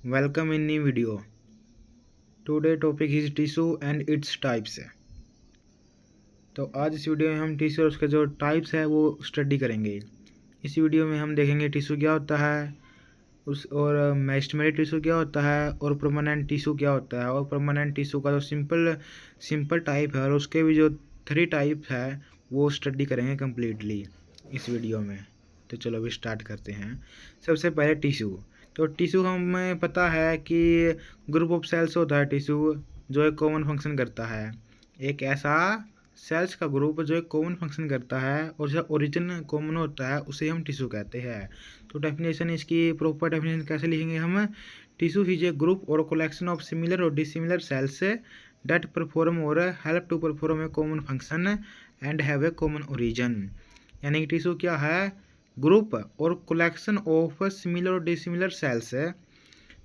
Welcome in new video. Today topic is tissue and its types. तो आज इस video में हम टिश्यू और उसके जो टाइप्स है वो स्टडी करेंगे। इस वीडियो में हम देखेंगे टिश्यू क्या होता है, उस और मेरिस्टेमेटिक टिश्यू क्या होता है और परमानेंट टिश्यू क्या होता है, और परमानेंट टिश्यू का जो सिंपल टाइप है और उसके भी जो 3 टाइप है वो स्टडी करेंगे कम्प्लीटली इस वीडियो में। तो चलो अभी स्टार्ट करते हैं। सबसे पहले टिश्यू। तो टिश्यू हमें पता है कि ग्रुप ऑफ सेल्स होता है टिश्यू, जो एक कॉमन फंक्शन करता है। एक ऐसा सेल्स का ग्रुप जो एक कॉमन फंक्शन करता है और जो ओरिजिन कॉमन होता है उसे हम टिश्यू कहते हैं। तो डेफिनेशन, इसकी प्रॉपर डेफिनेशन कैसे लिखेंगे हम? टिश्यू इज ए ग्रुप और कलेक्शन ऑफ सिमिलर और dissimilar cells that perform or help to perform a common function and have a common origin। यानी कि टिश्यू क्या है? ग्रुप और कलेक्शन ऑफ सिमिलर और डिसिमिलर सेल्स है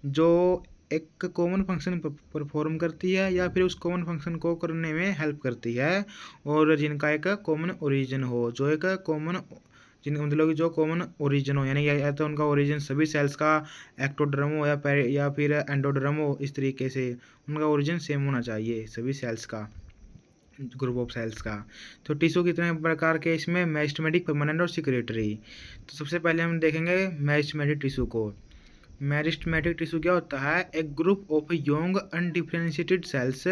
जो एक कॉमन फंक्शन परफॉर्म करती है या फिर उस कॉमन फंक्शन को करने में हेल्प करती है, और जिनका एक कॉमन ओरिजिन हो, जो एक कॉमन मतलब जो कॉमन ओरिजिन हो, यानी या तो उनका ओरिजिन सभी सेल्स का एक्टोडर्म हो या फिर एंडोडर्म हो, इस तरीके से उनका ओरिजिन सेम होना चाहिए सभी सेल्स का, ग्रुप ऑफ सेल्स का। तो टिश्यू कितने प्रकार के इसमें? मेरिस्टेमेटिक, परमानेंट और सिक्रेटरी। तो सबसे पहले हम देखेंगे मेरिस्टेमेटिक टिश्यू को। मेरिस्टेमेटिक टिश्यू क्या होता है? एक group of young undifferentiated cells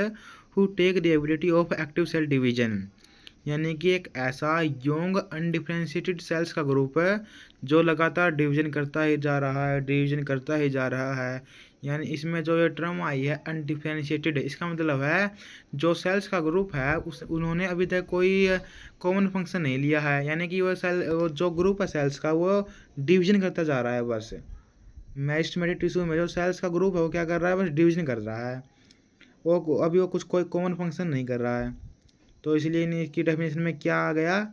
who take the ability of active cell division. यानी कि एक ऐसा यंग अनडिफरेंशिएटेड सेल्स का ग्रुप है जो लगातार डिवीजन करता ही जा रहा है, डिवीजन करता ही जा रहा है। यानी इसमें जो ये टर्म आई है अनडिफरेंशिएटेड, इसका मतलब है जो सेल्स का ग्रुप है उन्होंने अभी तक कोई कॉमन फंक्शन नहीं लिया है, यानी कि वो जो ग्रुप है सेल्स का वो डिवीजन करता जा रहा है बस। मेरिस्टेमेटिक टिश्यू में जो सेल्स का ग्रुप है वो क्या कर रहा है? बस डिवीजन कर रहा है, वो अभी वो कुछ कोई कॉमन फंक्शन नहीं कर रहा है। तो इसलिए इसकी डेफिनेशन में क्या आ गया?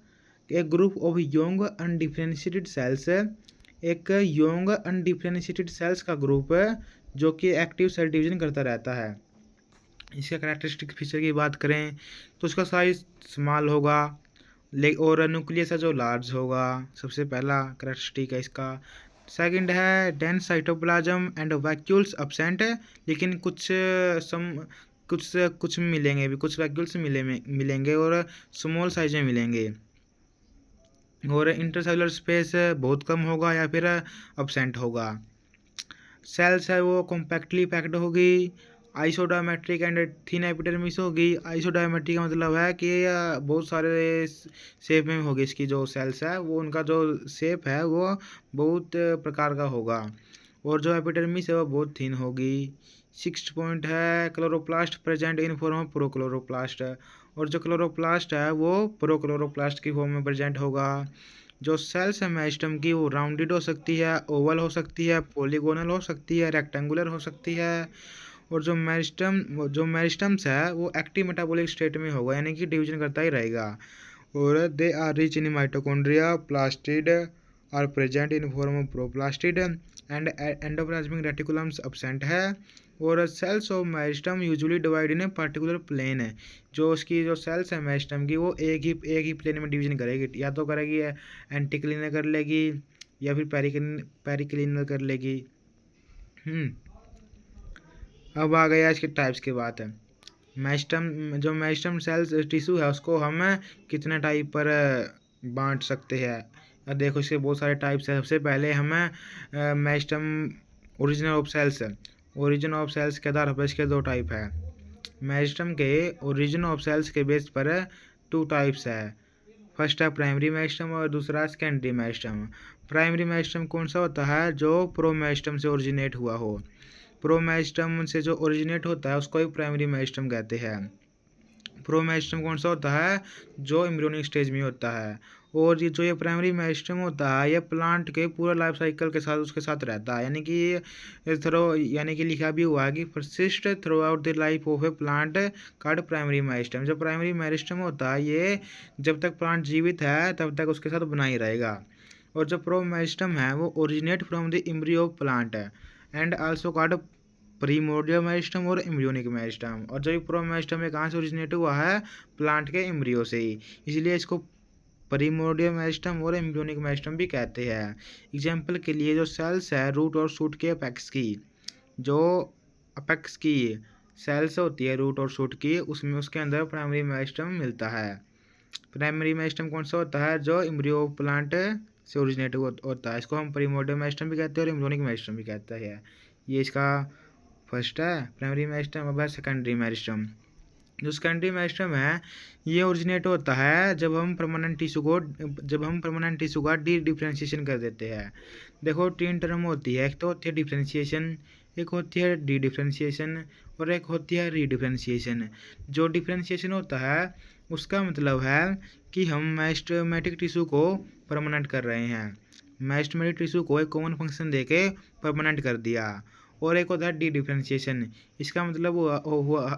एक group of young undifferentiated cells, एक यंग अनडिफरेंशिएटेड सेल्स का ग्रुप है जो कि एक्टिव सेल डिवीजन करता रहता है। इसका कैरेक्टरिस्टिक फीचर की बात करें तो उसका साइज स्मॉल होगा और न्यूक्लियस है जो लार्ज होगा, सबसे पहला कैरेक्टरिस्टिक है इसका। सेकंड है dense cytoplasm and vacuoles absent है, लेकिन कुछ मिलेंगे भी, कुछ वैक्यूल्स मिलेंगे और स्मॉल साइज में मिलेंगे, और इंटरसेलुलर स्पेस बहुत कम होगा या फिर अब्सेंट होगा। सेल्स है वो कॉम्पैक्टली पैक्ड होगी, आइसोडायमेट्रिक एंड थिन एपिडर्मिस होगी। आइसोडायमेट्रिक का मतलब है कि बहुत सारे शेप में होगी, इसकी जो सेल्स है वो उनका जो शेप है वो बहुत प्रकार का होगा, और जो एपिडर्मिस है वो बहुत थिन होगी। 6 पॉइंट है chloroplast present in form of prochloroplast, और जो क्लोरोप्लास्ट है वो प्रोक्लोरोप्लास्ट की फॉर्म में प्रेजेंट होगा। जो सेल्स है मेरिस्टेम की वो राउंडेड हो सकती है, ओवल हो सकती है, पॉलीगोनल हो सकती है, रेक्टेंगुलर हो सकती है। और जो मेरिस्टम्स है वो एक्टिव मेटाबॉलिक स्टेट में होगा, यानी कि डिवीजन करता ही रहेगा। और they are rich in mitochondria, plastid are present in form of proplastid and endoplasmic reticulums absent है। और cells of meristem usually divide in a particular plane है, जो उसकी जो सेल्स है मेरिस्टम की वो एक ही प्लेन में डिवीजन करेगी, या तो करेगी एंटीक्लिनर कर लेगी या फिर पेरिक्लिनर कर लेगी। अब आ गया इसके टाइप्स की बात है। मेरिस्टम सेल्स टिश्यू है उसको हम कितने टाइप पर बांट सकते हैं? अब देखो इसके बहुत सारे टाइप्स हैं। सबसे पहले हमें meristem origin of cells, origin of cells के आधार पर इसके 2 टाइप है। मेरिस्टम के ओरिजिन ऑफ सेल्स के बेस पर 2 टाइप्स है। फर्स्ट है प्राइमरी मेरिस्टम और दूसरा सेकेंडरी मेरिस्टम। प्राइमरी मेरिस्टम कौन सा होता है? जो प्रोमेरिस्टम से ओरिजिनेट हुआ हो। प्रोमेरिस्टम से जो ओरिजिनेट होता है उसको ही प्राइमरी मेरिस्टम कहते हैं। प्रोमेरिस्टम कौन सा होता है? जो एम्ब्रियोनिक स्टेज में होता है। और ये प्राइमरी मेरिस्टम होता है ये प्लांट के पूरा लाइफ साइकिल के साथ उसके साथ रहता है, यानी कि लिखा भी हुआ है कि persist through out the life of A plant card primary meristem. जो प्राइमरी मेरिस्टम होता है ये जब तक प्लांट जीवित है तब तक उसके साथ बना ही रहेगा। और जो प्रोमेरिस्टम है वो originate from the embryo of plant है and also called primordial meristem और एम्ब्रियोनिक मेरिस्टम। और जो प्रोमेरिस्टम ये कहाँ से ओरिजिनेट हुआ है? प्लांट के एम्ब्रियो से ही, इसलिए इसको प्रीमोर्डियल मेरिस्टम और एम्ब्रियोनिक मेरिस्टम भी कहते हैं। एग्जाम्पल के लिए जो सेल्स है रूट और शूट के अपेक्स की, जो अपेक्स की सेल्स होती है रूट और शूट की, उसमें उसके अंदर प्राइमरी मेरिस्टम मिलता है। प्राइमरी मेरिस्टम कौन सा होता है? जो एम्ब्रियो प्लांट से ओरिजिनेट होता है। इसको हम प्रीमोर्डियल मेरिस्टम भी कहते हैं और एम्ब्रियोनिक मेरिस्टम भी कहते हैं। ये इसका फर्स्ट है प्राइमरी मेरिस्टम। अब है सेकेंडरी मेरिस्टम। जो सेकेंडरी मेरिस्टम है ये ओरिजिनेट होता है जब हम परमानेंट टिश्यू का डी डिफ्रेंशिएशन कर देते हैं। देखो 3 टर्म होती है, एक तो होती है डिफ्रेंशिएशन, एक होती है डी डिफ्रेंशिएशन और एक होती है री डिफ्रेंशिएशन। जो डिफ्रेंशिएशन होता है उसका मतलब है कि हम मेरिस्टेमेटिक टिश्यू को परमानेंट कर रहे हैं। मेरिस्टेमेटिक टिश्यू को एक कॉमन फंक्शन देके परमानेंट कर दिया। और एक होता है डी डिफ्रेंशिएशन। इसका मतलब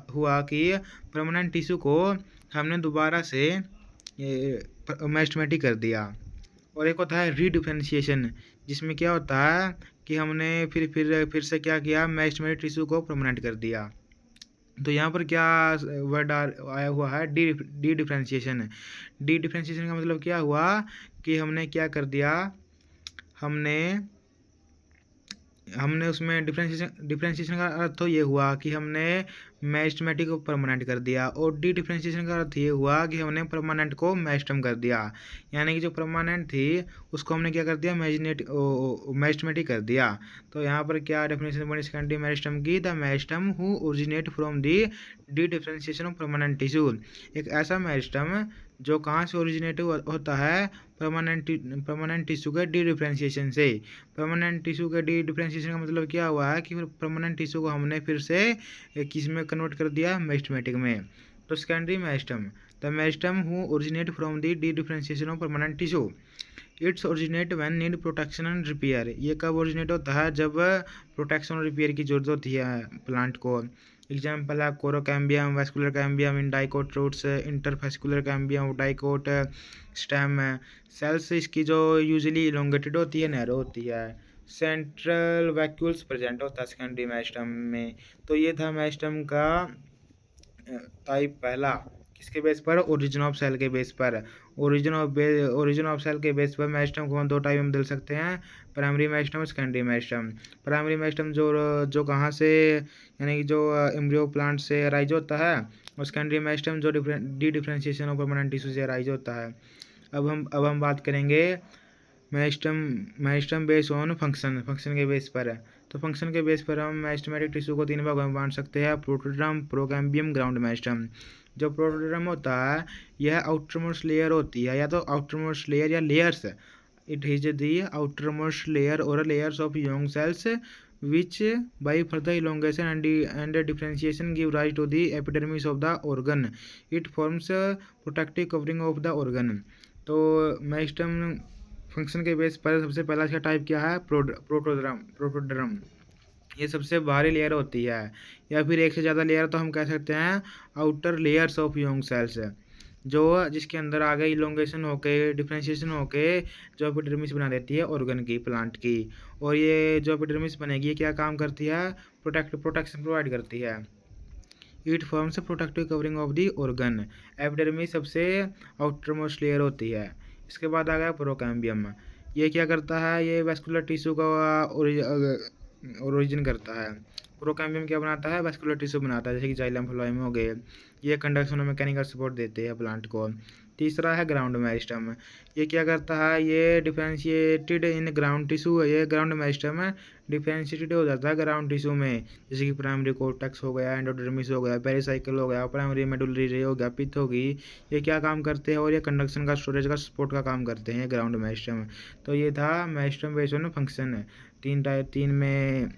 हुआ कि परमानेंट टिश्यू को हमने दोबारा से मेरिस्टेमेटिक कर दिया। और एक होता है री डिफ्रेंशिएशन, जिसमें क्या होता है कि हमने फिर से क्या किया, मेरिस्टेमेटिक टिश्यू को परमानेंट कर दिया। तो यहाँ पर क्या वर्ड आया हुआ है? D differentiation. डी डिफ्रेंशिएशन का मतलब क्या हुआ कि हमने क्या कर दिया, हमने उसमें डिफ्रेंशिएशन का अर्थ तो ये हुआ कि हमने मेरिस्टेमेटिक को परमानेंट कर दिया, और डी डिफ्रेंशिएशन का अर्थ ये हुआ कि हमने परमानेंट को मेरिस्टम कर दिया। यानी कि जो परमानेंट थी उसको हमने क्या कर दिया, मेरिस्टेमेटिक कर दिया। तो यहाँ पर क्या डेफिनेशन बनी सेकेंडरी मेरिस्टम की? The meristem who originate from the D differentiation of permanent tissue. एक ऐसा मेरिस्टम जो कहाँ से ओरिजिनेट होता है? परमानेंट टिश्यू के डी डिफ्रेंशिएशन से। परमानेंट टिश्यू के डी डिफ्रेंशिएशन का मतलब क्या हुआ है कि परमानेंट टिश्यू को हमने फिर से किस में कन्वर्ट कर दिया? मेरिस्टेमेटिक में। तो secondary meristem, the meristem who originate from the D differentiation of permanent tissue. It's originate when need protection and repair. ये कब ओरिजिनेट होता है? जब प्रोटेक्शन और रिपेयर की जरूरत होती है प्लांट को। एग्जाम्पल है कोरोकैम्बियम, vascular cambium in dicot roots, interfascicular cambium, dicot stem. Cells इसकी जो यूजुअली इलोंगेटेड होती है, नैरो होती है। सेंट्रल वैक्यूल्स प्रेजेंट होता है सेकेंडरी मेरिस्टम में। तो ये था मेरिस्टम का टाइप पहला। किसके बेस पर? ओरिजिन ऑफ सेल के बेस पर। ओरिजिन ऑफ सेल के बेस पर मेरिस्टम को हम दो टाइप में बदल सकते हैं, प्राइमरी मेरिस्टम और सेकेंडरी मेरिस्टम। प्राइमरी मेरिस्टम जो कहाँ से, यानी कि जो एम्ब्रियो प्लांट से राइज होता है, और सेकेंडरी मेरिस्टम जो D differentiation of permanent tissue से राइज होता है। अब हम बात करेंगे मेरिस्टम बेस ऑन फंक्शन के बेस पर है। तो फंक्शन के बेस पर हम मेरिस्टेमेटिक टिश्यू को 3 भागों में बांट सकते हैं, प्रोटोडर्म, प्रोकैम्बियम, ग्राउंड मेरिस्टम। जो प्रोटोडर्म होता है यह आउटरमोस्ट लेयर होती है, या तो आउटरमोस्ट लेयर या layers. It is the outermost layer और layers of young cells which by further elongation and differentiation give rise to the epidermis of the organ. It forms a protective covering of the organ. तो meristem function के base पर सबसे पहला इसका type क्या है? Protoderm. ये सबसे बाहरी लेयर होती है, या फिर एक से ज़्यादा लेयर तो हम कह सकते हैं outer layers of young cells, जो जिसके अंदर आगे इलोंगेशन होके डिफ्रेंशिएशन होके जो एपिडर्मिस बना देती है ऑर्गन की, प्लांट की। और ये जो एपिडर्मिस बनेगी ये क्या काम करती है? प्रोटेक्शन प्रोवाइड करती है। It forms protective covering of the organ. Epidermis सबसे आउटर मोस्ट लेयर होती है। इसके बाद आ गया प्रोकैम्बियम। ये क्या करता है? ये वेस्कुलर टिश्यू का ओरिजिन करता है। प्रोकैम्बियम क्या बनाता है? वेस्कुलर टिश्यू बनाता है, जैसे कि जाइलम फ्लोएम हो गए। ये कंडक्शन और मैकेनिकल सपोर्ट देते हैं प्लांट को। तीसरा है ग्राउंड मेरिस्टम। ये क्या करता है? ये डिफरेंशिएटेड इन ग्राउंड टिश्यू है। ये ग्राउंड मेरिस्टम डिफरेंशिएटेड हो जाता है ग्राउंड टिश्यू में, जैसे कि प्राइमरी कोर्टेक्स हो गया, एंडोडर्मिस हो गया, पेरिसाइकिल हो गया, प्राइमरी मेडुलरी रे हो गया, पिथ होगी। ये क्या काम करते हैं? और ये कंडक्शन का, स्टोरेज का, सपोर्ट का काम करते हैं ग्राउंड मेरिस्टम। तो ये था मेरिस्टम बेस्ड ऑन फंक्शन। तीन में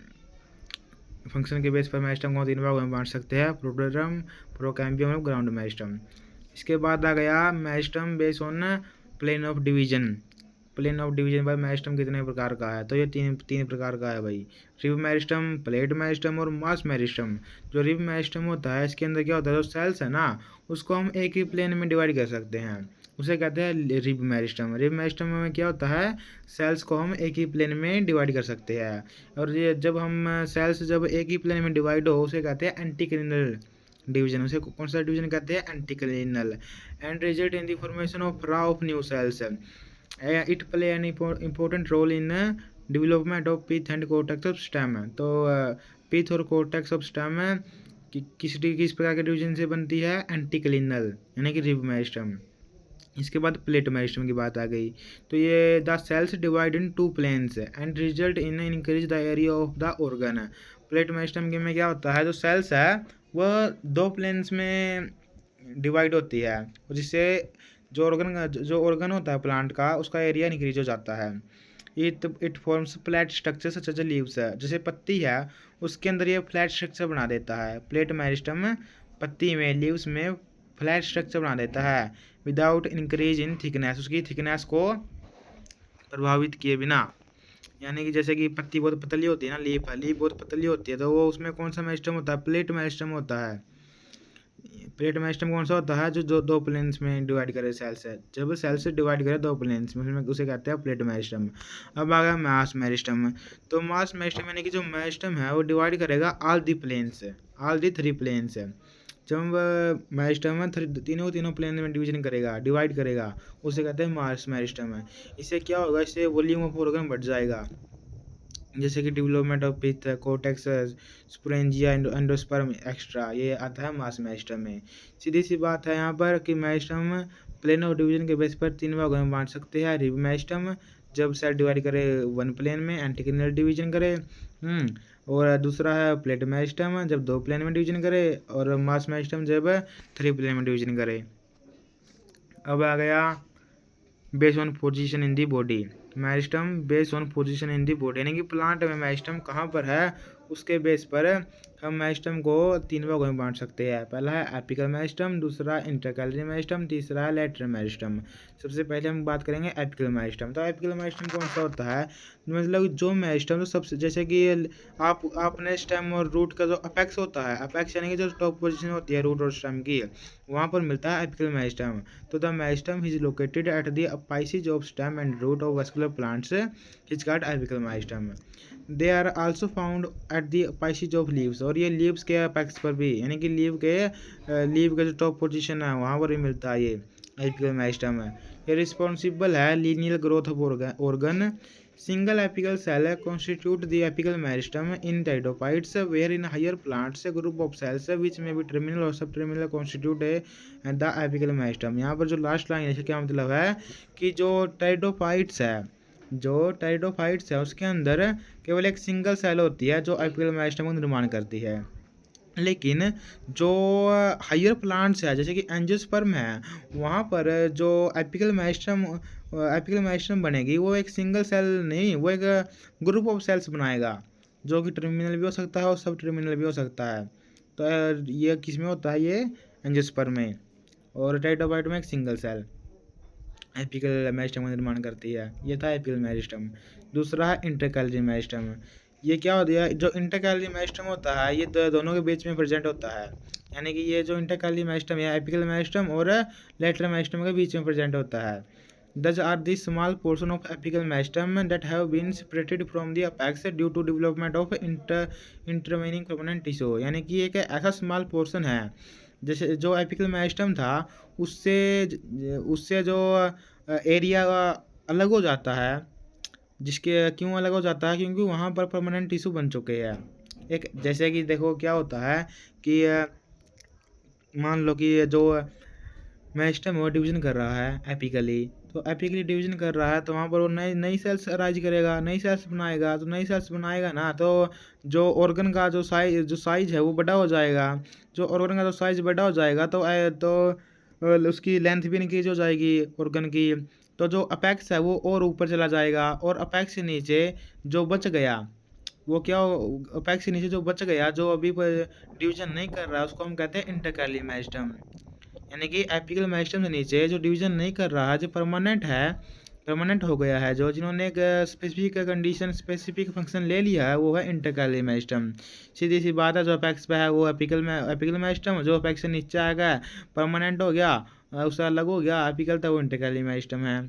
फंक्शन के बेस पर मेरिस्टम को 3 भागों में बांट सकते हैं, प्रोटोडर्म, प्रोकैम्बियम और ग्राउंड मेरिस्टम। इसके बाद आ गया meristem base on plane of division. Plane of division पर मेरिस्टम कितने प्रकार का है? तो ये तीन प्रकार का है भाई, रिब मेरिस्टम, प्लेट मेरिस्टम और मास मेरिस्टम। जो रिब मेरिस्टम होता है इसके अंदर क्या होता है? जो सेल्स है ना उसको हम एक ही प्लेन में डिवाइड कर सकते हैं, उसे कहते हैं रिब मेरिस्टम। रिब मेरिस्टम में क्या होता है? सेल्स को हम एक ही प्लेन में डिवाइड कर सकते हैं। और ये जब एक ही प्लेन में डिवाइड हो उसे कहते हैं एंटीक्लिनल डिवीजन। उसे कौन सा डिवीजन कहते हैं? Anticlinal. And result in the formation of row of new cells. It play an important role in development of pith and cortex of stem है। तो पिथ और कोर्टेक्स ऑफ स्टेम है कि किस प्रकार के डिवीजन से बनती है, एंटीक्लिनल यानी कि रिब मेरिस्टम। इसके बाद प्लेट मेरिस्टम की बात आ गई। तो ये the cells divide in 2 planes and result in increase the area of the organ. Plate meristem के में क्या होता है, जो सेल्स है वह 2 प्लेन्स में डिवाइड होती है, जिससे जो ऑर्गन होता है प्लांट का, उसका एरिया इंक्रीज हो जाता है। It forms flat structure such as leaves है, जैसे पत्ती है उसके अंदर ये फ्लैट स्ट्रक्चर बना देता है। प्लेट मेरिस्टम पत्ती में, लीव्स में फ्लैट स्ट्रक्चर बना देता है विदाउट इंक्रीज इन थिकनेस, उसकी थिकनेस को प्रभावित किए बिना। यानी कि जैसे कि पत्ती बहुत पतली होती है ना, लीफ बहुत पतली होती है, तो वो उसमें कौन सा मेरिस्टम होता है, प्लेट मेरिस्टम होता है। प्लेट मेरिस्टम कौन सा होता है, जो 2 प्लेन्स में डिवाइड करे सेल्स है। जब सेल्स से डिवाइड करे 2 प्लेन्स में, उसमें उसे कहते हैं प्लेट मेरिस्टम। अब आ गया मास मेरिस्टम। तो मास मेरिस्टम यानी कि जो मेरिस्टम है वो डिवाइड करेगा ऑल दी 3 प्लेन्स है। जब मेरिस्टम तीनों प्लेन में डिवाइड करेगा, उसे कहते हैं मास मेरिस्टम है। इससे क्या होगा, इससे वॉल्यूम ऑफ ऑर्गन बढ़ जाएगा, जैसे कि development of pith, cortex, sporangia, endosperm extra, ये आता है मास मेरिस्टम में। सीधी सी बात है यहाँ पर कि मेरिस्टम प्लेन ऑफ डिवीजन के बेस पर 3 भागों में बांट सकते हैं। रिब मेरिस्टम जब सेल डिवाइड करे 1 प्लेन में, एंटीक्लिनल डिवीजन करे, और दूसरा है प्लेट मेरिस्टम जब 2 प्लेन में डिवीजन करे, और मास मेरिस्टम जब 3 प्लेन में डिवीजन करे। अब आ गया base on position in the body. Meristem base on position in the body, यानी कि प्लांट में मेरिस्टम कहाँ पर है उसके बेस पर हम मेरिस्टम को 3 भागों में बांट सकते हैं। पहला है एपिकल मेरिस्टम, दूसरा इंटरकैलरी मेरिस्टम, तीसरा है लेटरल मेरिस्टम। सबसे पहले हम बात करेंगे एपिकल मेरिस्टम। तो एपिकल मेरिस्टम कौन सा होता है, मतलब जो मेरिस्टम, तो सबसे जैसे कि आपने स्टेम और रूट का जो अपेक्स होता है, अपेक्स यानी कि जो टॉप पोजीशन होती है रूट और स्टेम की, वहाँ पर मिलता है एपिकल मेरिस्टम। तो the meristem is located at the apices of stem and root of vascular plants is called apical meristem. They are also found at the apices of leaves, और ये leaves के apex पर भी, यानी कि leave का जो टॉप पोजीशन है वहाँ पर भी मिलता है ये एपिकल मेरिस्टम है। ये रिस्पॉन्सिबल है linear growth of organ. Single apical cell constitute the apical meristem in pteridophytes, where in higher plants a group of cells which may be terminal or subterminal constitute the apical meristem। यहाँ पर जो last line है इसका क्या मतलब है कि जो टेरिडोफाइट्स है उसके अंदर केवल एक सिंगल सेल होती है जो एपिकल मेरिस्टम का निर्माण करती है, लेकिन जो हायर प्लांट्स है जैसे कि एंजियोस्पर्म है, वहाँ पर जो एपिकल मेरिस्टम बनेगी वो एक सिंगल सेल नहीं, वो एक ग्रुप ऑफ सेल्स बनाएगा, जो कि टर्मिनल भी हो सकता है और सब टर्मिनल भी हो सकता है। तो ये किस में होता है, ये एंजियोस्पर्म में, और टेरिडोफाइट में एक सिंगल सेल एपिकल मेरिस्टम का निर्माण करती है। ये था एपिकल मेरिस्टम। दूसरा है इंटरकैलरी मेरिस्टम। ये क्या होता है, जो इंटरकैलरी मेरिस्टम होता है ये दोनों के बीच में प्रेजेंट होता है, यानी कि ये जो इंटरकैलरी मेरिस्टम है एपिकल मेरिस्टम और लेटरल मेरिस्टम के बीच में प्रेजेंट होता है। Thus are the small portion of apical meristem that have been separated from the apex due to development of intervening permanent tissue, यानी कि एक ऐसा स्मॉल पोर्शन है जैसे जो एपिकल मेरिस्टम था उससे जो एरिया अलग हो जाता है, जिसके क्यों अलग हो जाता है, क्योंकि वहाँ पर परमानेंट टिश्यू बन चुके हैं। एक जैसे कि देखो क्या होता है कि मान लो कि जो मेरिस्टम वो डिवीजन कर रहा है एपिकली, तो एपिकली डिवीजन कर रहा है तो वहाँ पर वो नई सेल्स अराइज करेगा, नई सेल्स बनाएगा, तो नई सेल्स बनाएगा ना, तो जो ऑर्गन का जो साइज है वो बड़ा हो जाएगा। जो ऑर्गन का जो साइज बड़ा हो जाएगा तो उसकी लेंथ भी इंक्रीज हो जाएगी ऑर्गन की। तो जो अपेक्स है वो और ऊपर चला जाएगा, और अपेक्स से नीचे जो बच गया वो क्या, अपेक्स से नीचे जो बच गया जो अभी डिवीजन नहीं कर रहा है उसको हम कहते हैं इंटरकैलरी मेरिस्टम। यानी कि एपिकल मेरिस्टम से नीचे जो डिवीजन नहीं कर रहा है, जो परमानेंट हो गया है, जो जिन्होंने एक स्पेसिफिक कंडीशन स्पेसिफिक फंक्शन ले लिया है, वो है इंटरकैलरी मेरिस्टम। सीधी सी बात है, जो अपेक्स पे है वो एपिकल मेरिस्टम, जो अपेक्स से नीचे आ गया परमानेंट हो गया, उससे अलग हो गया एपिकल था, वो इंटरकैलरी मेरिस्टम है।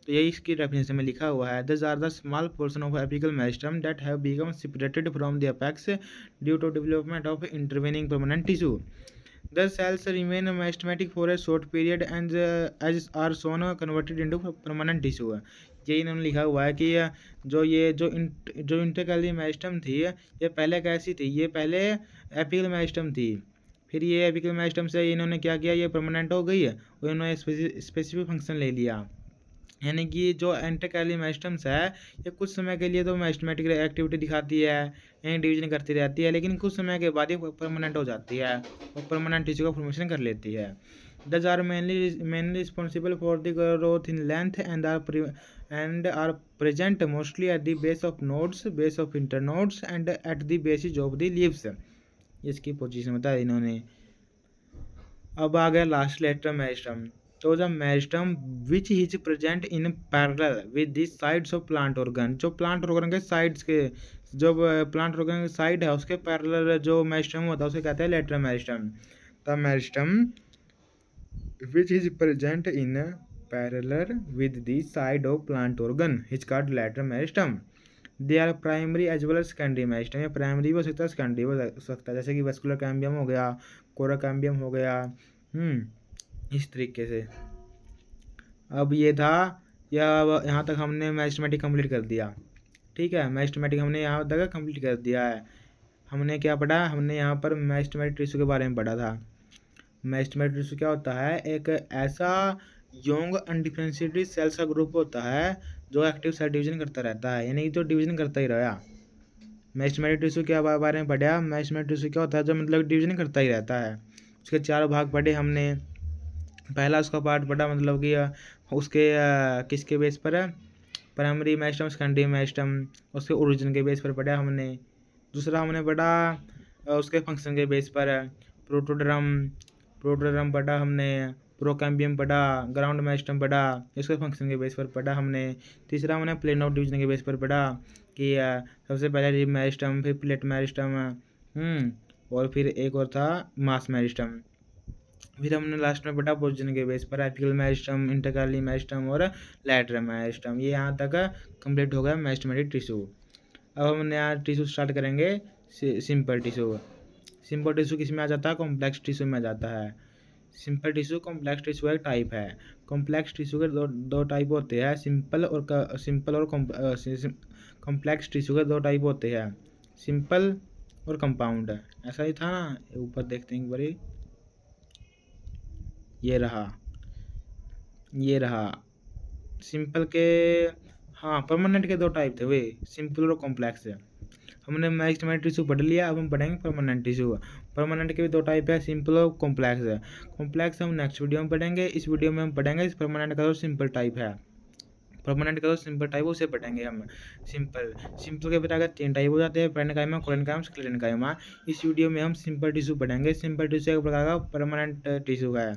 तो यही इसकी डेफिनेशन में लिखा हुआ है, this are the small portion of apical meristem that have become separated from the apex due to development of intervening permanent tissue. The cells remain meristematic for a short period and as are shown converted into permanent tissue। ये इन्होंने लिखा हुआ है कि जो इंटरकैली meristem थी ये पहले कैसी थी, ये पहले एपिकल मेरिस्टम थी। फिर ये एपिकल मेरिस्टम से इन्होंने क्या किया, ये परमानेंट हो गई है और इन्होंने स्पेसिफिक फंक्शन ले लिया। यानी कि जो इंटरकैली मेरिस्टम्स है ये कुछ समय के लिए तो मेरिस्टेमेटिक एक्टिविटी दिखाती है, यानी डिवीजन करती रहती है, लेकिन कुछ समय के बाद ये परमानेंट हो जाती है और परमानेंट टिश्यू का फॉर्मेशन कर लेती है। These are mainly responsible for the growth in length and are present mostly at the base of nodes, base of internodes and at the bases of the leaves। इसकी position बता इन्होंने। अब आ गया last letter meristem. तो the meristem which is present in parallel with the sides of plant organ, जो plant organ के sides के, जो प्लांट ऑर्गन के साइड है उसके पैरेलल जो मेरिस्टम होता है उसे कहते हैं lateral meristem. The meristem which is present in parallel with the side of plant organ is called lateral meristem। They are primary as well as secondary meristem। या प्राइमरी भी हो सकता है, सेकेंडरी भी हो सकता है, जैसे कि वेस्कुलर कैम्बियम हो गया, कोरा कैम्बियम हो गया। इस तरीके से। अब ये था यहाँ तक हमने मैथमेटिक कंप्लीट कर दिया। ठीक है, मैथमेटिक हमने यहाँ तक कंप्लीट कर दिया है। हमने क्या पढ़ा, हमने यहाँ पर मैथमेटिक टिश्यू के बारे में पढ़ा था। मैथमेटिक टिश्यू क्या होता है, एक ऐसा यंग अनडिफरेंशिएटेड सेल्स का ग्रुप होता है जो एक्टिव सेल डिवीजन करता रहता है, यानी जो डिवीजन करता ही रहा। मैथमेटिक टिश्यू के बारे में पढ़ा। मैथमेटिक टिश्यू क्या होता है, जो मतलब डिवीजन करता ही रहता है। उसके 4 भाग पढ़े हमने। पहला उसका पार्ट पढ़ा मतलब कि उसके किसके बेस पर है, प्राइमरी मेरिस्टम, सेकेंडरी मेरिस्टम, उसके ओरिजिन के बेस पर पढ़ा हमने। दूसरा हमने पढ़ा उसके फंक्शन के बेस पर प्रोटोड्रम पढ़ा हमने, प्रोकैम्बियम पढ़ा, ग्राउंड मेरिस्टम पढ़ा, इसके फंक्शन के बेस पर पढ़ा हमने। तीसरा हमने प्लेन ऑफ डिवीजन के बेस पर पढ़ा कि सबसे पहले रिब मेरिस्टम, फिर प्लेट मेरिस्टम, और फिर एक और था मास मेरिस्टम। फिर हमने लास्ट में पढ़ा पोजीशन के बेस पर एपिकल मेरिस्टम, इंटरकैली मेरिस्टम और लैटरल मेरिस्टम। ये यहाँ तक कंप्लीट हो गया मैथमेटिक टिश्यू। अब हम नया टिश्यू स्टार्ट करेंगे, सिंपल टिश्यू। सिंपल टिश्यू किस में आ जाता है, कॉम्प्लेक्स टिश्यू में आ जाता है। सिंपल टिश्यू कॉम्प्लेक्स टिश्यू एक टाइप है। कॉम्प्लेक्स टिश्यू के दो टाइप होते हैं, सिंपल और कॉम्प्लेक्स टिश्यू के 2 टाइप होते हैं, सिंपल और कंपाउंड। ऐसा ही था ना, ऊपर देखते हैं एक बारी। ये रहा सिंपल के, हाँ परमानेंट के 2 टाइप थे वे, सिंपल और कॉम्प्लेक्स। हमने मैथमेटिक टिश्यू पढ़ लिया, अब हम पढ़ेंगे परमानेंट टिश्यू। परमानेंट के भी 2 टाइप है, सिंपल और कॉम्प्लेक्स। कॉम्प्लेक्स हम नेक्स्ट वीडियो में पढ़ेंगे। इस वीडियो में हम पढ़ेंगे इस परमानेंट का जो सिंपल टाइप है। परमानेंट का जो सिंपल टाइप है उसे पढ़ेंगे हम। सिंपल के फिर अगर 3 टाइप हो जाते हैं, पेरेन्काइमा, कोलेनकाइमा, स्क्लेरेन्काइमा। इस वीडियो में हम सिंपल टिश्यू पढ़ेंगे। सिंपल टिश्यू एक प्रकार का परमानेंट टिश्यू का है।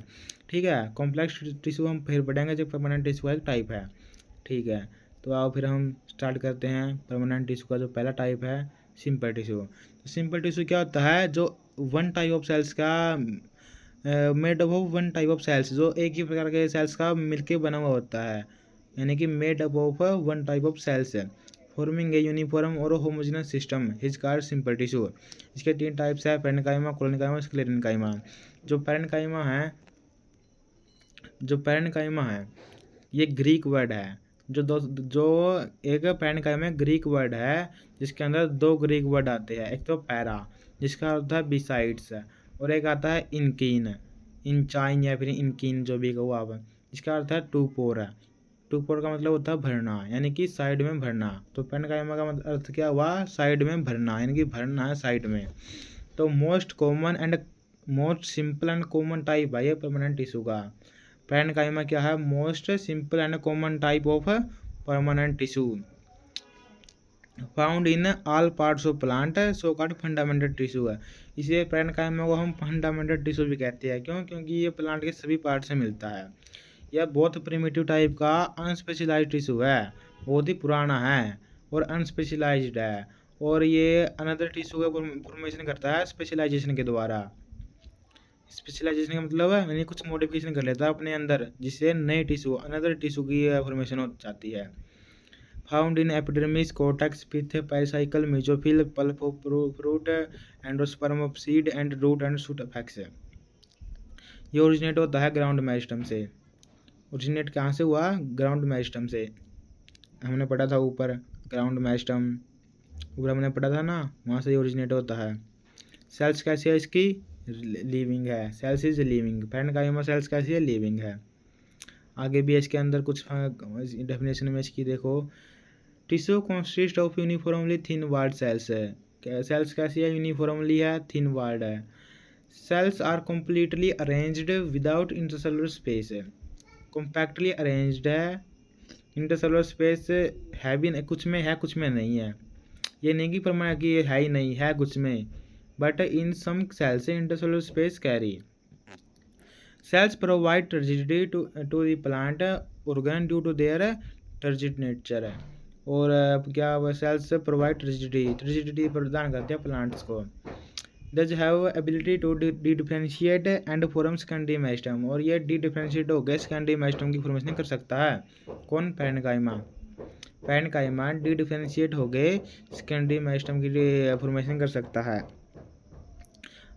ठीक है, कॉम्प्लेक्स टिश्यू हम फिर पढ़ेंगे जो परमानेंट टिश्यू का एक टाइप है। ठीक है, तो आओ फिर हम स्टार्ट करते हैं। परमानेंट टिश्यू का जो पहला टाइप है सिंपल टिश्यू। तो सिंपल टिश्यू क्या होता है, जो 1 टाइप ऑफ सेल्स का made up of 1 type of cells, जो एक ही प्रकार के सेल्स का मिलके बना हुआ होता है, यानी कि made up of 1 type of cells है, फॉर्मिंग ए यूनिफॉर्म और homogeneous system is called simple tissue. इसके 3 टाइप्स है, पेरेन्काइमा, कोलेनकाइमा, स्क्लेरेन्काइमा। जो पेरेन्काइमा है ये ग्रीक वर्ड है। जो एक पेरेन्काइमा ग्रीक वर्ड है जिसके अंदर 2 ग्रीक वर्ड आते हैं। एक तो पैरा जिसका अर्थ है बिसाइड्स, और एक आता है इनचाइन या फिर इनकीन, जो भी कहो आप, जिसका अर्थ है टू पोर है। टू पोर का मतलब होता है भरना, यानी कि साइड में भरना। तो पेरेन्काइमा का मतलब अर्थ क्या हुआ, साइड में भरना, यानी कि भरना है साइड में। तो most simple and common type है ये परमानेंट टिश्यू का। पेरेन्काइमा क्या है, most simple and common type of permanent tissue found in all parts of plant, so called fundamental tissue है। इसलिए पेरेन्काइमा को हम फंडामेंटल टिश्यू भी कहते हैं। क्यों? क्योंकि ये प्लांट के सभी पार्ट से मिलता है। यह बहुत प्रिमिटिव टाइप का अनस्पेशलाइज्ड टिश्यू है, बहुत ही पुराना है और अनस्पेशलाइज्ड है, और ये अनदर टिश्यू का फॉर्मेशन करता है स्पेशलाइजेशन के द्वारा। स्पेशलाइजेशन का मतलब है यानी कुछ मॉडिफिकेशन कर लेता है अपने अंदर, जिससे नए टिश्यू अनदर टिश्यू की फॉर्मेशन हो जाती है। Found in epidermis, cortex, pith, pericycle, mesophyll, pulp of fruit, endosperm of seed and root and shoot apex. ये ओरिजिनेट होता है ग्राउंड मेरिस्टम से। ओरिजिनेट कहाँ से हुआ? ग्राउंड मेरिस्टम से। हमने पढ़ा था ऊपर ग्राउंड मेस्टम, ऊपर हमने पढ़ा था ना, वहाँ से ओरिजिनेट होता है। सेल्स कैसी है इसकी, लिविंग है, cells is living. Parenchyma cells कैसी है, लिविंग है। आगे भी इसके अंदर कुछ डेफिनेशन में इसकी देखो, tissue consist of uniformly thin walled cells है। सेल्स कैसी है, यूनिफॉर्मली है, थिन वाल्ड है। Cells are completely arranged without intercellular space है, कॉम्पैक्टली अरेंज्ड है। इंटरसेलुलर स्पेस है भी, कुछ में है कुछ में नहीं है, ये नहीं कि परमानेंट कि है ही नहीं है कुछ में, but in some cells intercellular space carry. Cells provide turgidity to the plant organ due to their turgid nature है। और क्या सेल्स प्रोवाइड टर्जिडिटी प्रदान करते हैं प्लांट्स को। Those have ability to dedifferentiate and form secondary meristem, और ये dedifferentiate होकर सेकेंडरी मेस्टम की फॉर्मेशन कर सकता है। कौन, पैरेन्काइमा। पैरेन्काइमा डी डिफ्रेंशिएट हो गए सेकेंडरी मेस्टम की फॉर्मेशन कर सकता है।